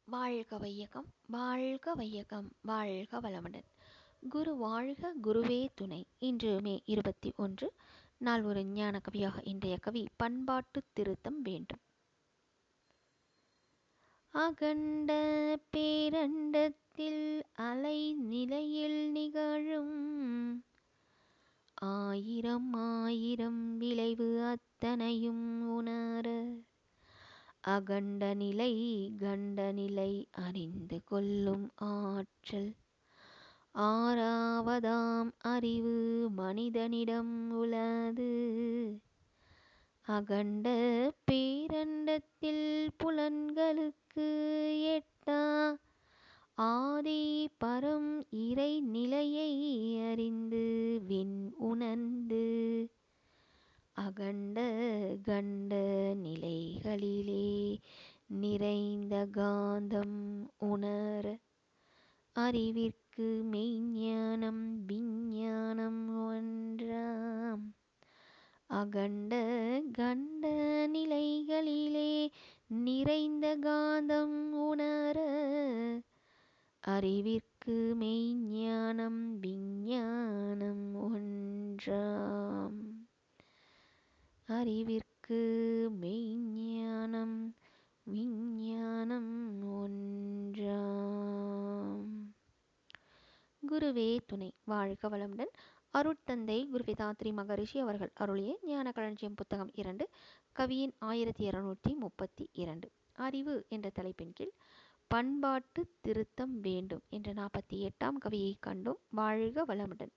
வாழ்க வையகம் வாழ்க வையகம் வாழ்க வளமுடன். குரு வாழ்க குருவே துணை. இன்று மே 21 நாள் ஒரு ஞான கவியாக இன்றைய கவி பண்பாட்டு திருத்தம் வேண்டும். அகண்ட பேரண்டத்தில் அலை நிலையில் நிகழும் ஆயிரம் ஆயிரம் விளைவு அத்தனையும் உணர அகண்ட நிலை கண்ட நிலை அறிந்து கொள்ளும் ஆற்றல் ஆறாவதாம் அறிவு மனிதனிடம் உளது. அகண்ட பேரண்டத்தில் புலன்களுக்கு எட்டா ஆதி பரம் இறை நிலையை அறிந்து விண் உணர்ந்து அகண்ட கண்ட நிலைகளிலே நிறைந்த காந்தம் உணர அறிவிற்கு மெய்ஞானம் விஞ்ஞானம் ஒன்றாம். அகண்ட கண்ட நிலைகளிலே நிறைந்த காந்தம் உணர அறிவிற்கு மெய்ஞானம் விஞ்ஞானம் ஒன்றாம். அறிவிற்கு மெய்ஞானம் விஞ்ஞானம் ஒன்றாம். குருவே துணை. வாழ்க வளமுடன். அருட்தந்தை குருவேதாத்ரி மகரிஷி அவர்கள் அருளிய ஞான களஞ்சியம் புத்தகம் 2 கவியின் 1232 அறிவு என்ற தலைப்பின் கீழ் பண்பாட்டு திருத்தம் வேண்டும் என்ற 48ஆம் கவியை கண்டோம். வாழ்க வளமுடன்.